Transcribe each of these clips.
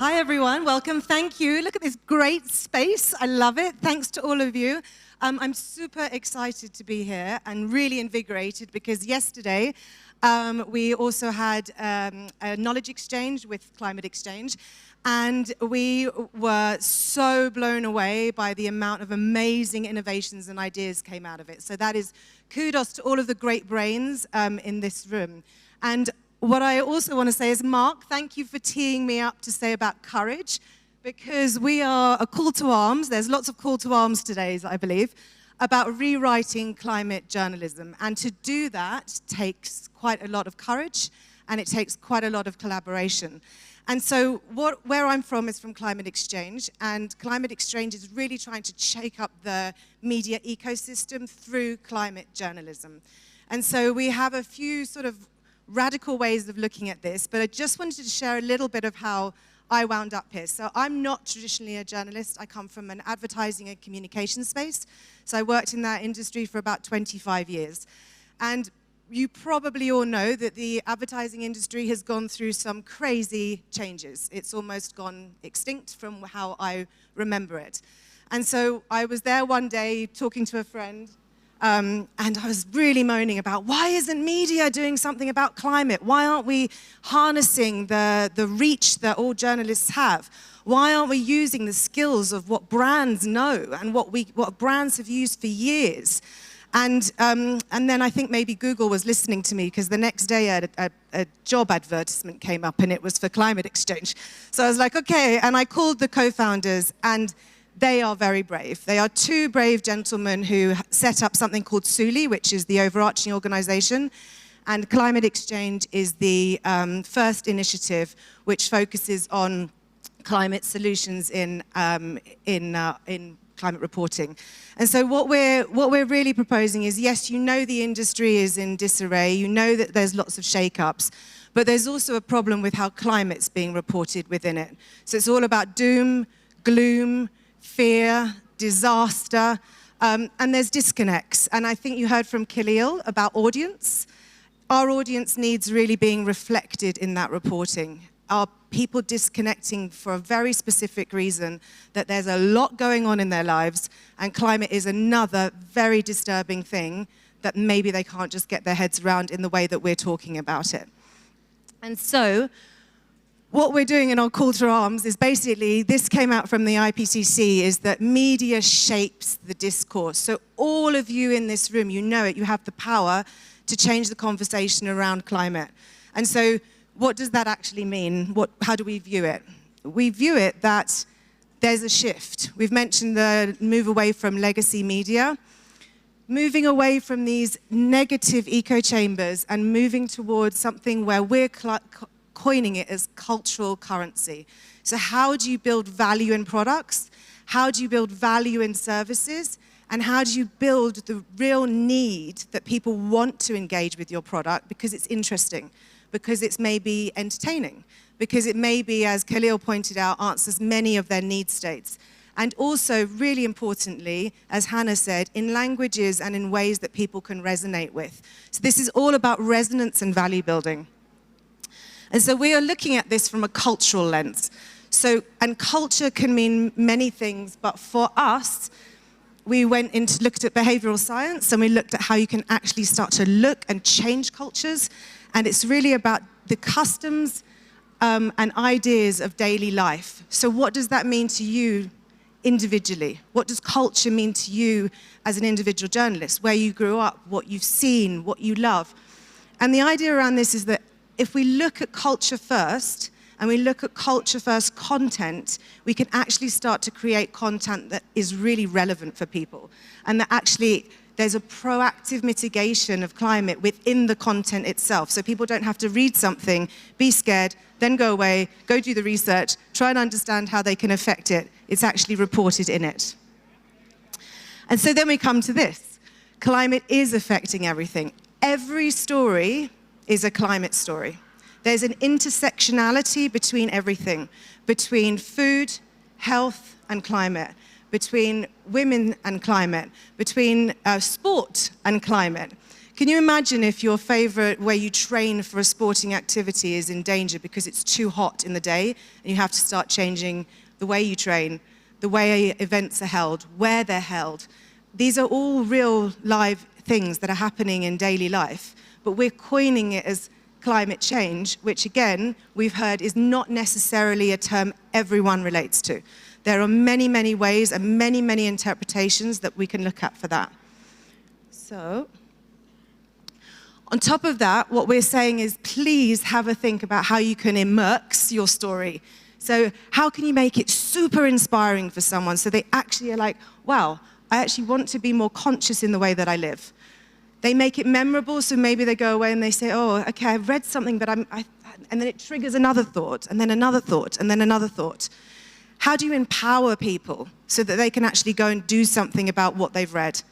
Hi, everyone. Welcome. Thank you. Look at this great space. I love it. Thanks to all of you. I'm super excited to be here and really invigorated because yesterday we also had a knowledge exchange with Climate Exchange, and we were so blown away by the amount of amazing innovations and ideas came out of it. So that is kudos to all of the great brains in this room. And what I also want to say is, Mark, thank you for teeing me up to say about courage, because we are a call to arms. There's lots of call to arms today, I believe, about rewriting climate journalism. And to do that takes quite a lot of courage, and it takes quite a lot of collaboration. And so where I'm from is from Climate Exchange, and Climate Exchange is really trying to shake up the media ecosystem through climate journalism. And so we have a few sort of radical ways of looking at this, but I just wanted to share a little bit of how I wound up here. So I'm not traditionally a journalist. I come from an advertising and communication space. So I worked in that industry for about 25 years. And you probably all know that the advertising industry has gone through some crazy changes. It's almost gone extinct from how I remember it. And so I was there one day talking to a friend, and I was really moaning about, why isn't media doing something about climate? Why aren't we harnessing the reach that all journalists have? Why aren't we using the skills of what brands know and what brands have used for years? And then I think maybe Google was listening to me, because the next day a job advertisement came up, and it was for Climate Exchange. So I was like, okay, and I called the co-founders, and they are very brave. They are two brave gentlemen who set up something called SULI, which is the overarching organization. And Climate Exchange is the first initiative which focuses on climate solutions in climate reporting. And so what we're really proposing is, yes, you know the industry is in disarray, you know that there's lots of shake-ups, but there's also a problem with how climate's being reported within it. So it's all about doom, gloom, fear, disaster, and there's disconnects. And I think you heard from Khalil about audience. Our audience needs really being reflected in that reporting. Are people disconnecting for a very specific reason, that there's a lot going on in their lives, and climate is another very disturbing thing that maybe they can't just get their heads around in the way that we're talking about it. And so what we're doing in our call to arms is basically, this came out from the IPCC, is that media shapes the discourse. So all of you in this room, you know it, you have the power to change the conversation around climate. And so what does that actually mean? How do we view it? We view it that there's a shift. We've mentioned the move away from legacy media, moving away from these negative echo chambers and moving towards something where we're coining it as cultural currency. So how do you build value in products? How do you build value in services? And how do you build the real need that people want to engage with your product because it's interesting, because it's maybe entertaining, because it maybe, as Khalil pointed out, answers many of their need states. And also, really importantly, as Hannah said, in languages and in ways that people can resonate with. So this is all about resonance and value building. And so we are looking at this from a cultural lens. And culture can mean many things, but for us, we went into looked at behavioral science, and we looked at how you can actually start to look and change cultures. And it's really about the customs and ideas of daily life. So what does that mean to you individually? What does culture mean to you as an individual journalist? Where you grew up, what you've seen, what you love. And the idea around this is that if we look at culture first, and we look at culture first content, we can actually start to create content that is really relevant for people. And that actually there's a proactive mitigation of climate within the content itself. So people don't have to read something, be scared, then go away, go do the research, try and understand how they can affect it. It's actually reported in it. And so then we come to this. Climate is affecting everything. Every story is a climate story. There's an intersectionality between everything, between food, health, and climate, between women and climate, between sport and climate. Can you imagine if your favorite way you train for a sporting activity is in danger because it's too hot in the day and you have to start changing the way you train, the way events are held, where they're held? These are all real live things that are happening in daily life, but we're coining it as climate change, which again, we've heard is not necessarily a term everyone relates to. There are many, many ways and many, many interpretations that we can look at for that. So, on top of that, what we're saying is please have a think about how you can immerse your story. So how can you make it super inspiring for someone so they actually are like, wow, I actually want to be more conscious in the way that I live. They make it memorable, so maybe they go away and they say, oh, okay, I've read something, but and then it triggers another thought, and then another thought, and then another thought. How do you empower people so that they can actually go and do something about what they've read?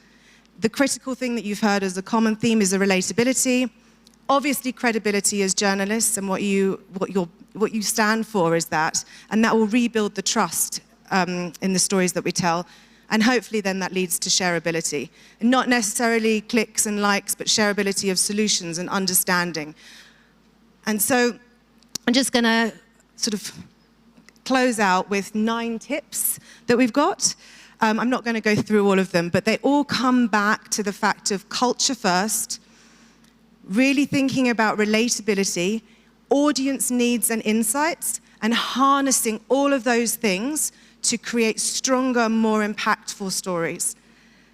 The critical thing that you've heard as a common theme is the relatability. Obviously, credibility as journalists and what you stand for is that, and that will rebuild the trust in the stories that we tell. And hopefully then that leads to shareability. And not necessarily clicks and likes, but shareability of solutions and understanding. And so I'm just gonna sort of close out with 9 tips that we've got. I'm not gonna go through all of them, but they all come back to the fact of culture first, really thinking about relatability, audience needs and insights, and harnessing all of those things to create stronger, more impactful stories.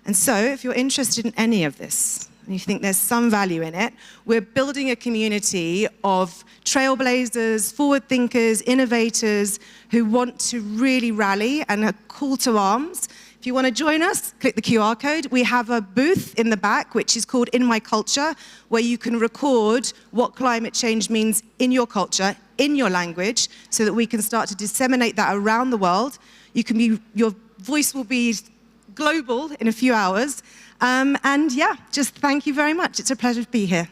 And so, if you're interested in any of this, and you think there's some value in it, we're building a community of trailblazers, forward thinkers, innovators who want to really rally and are call to arms. If you want to join us, click the QR code. We have a booth in the back, which is called In My Culture, where you can record what climate change means in your culture, in your language, so that we can start to disseminate that around the world. Your voice will be global in a few hours. And yeah, just thank you very much. It's a pleasure to be here.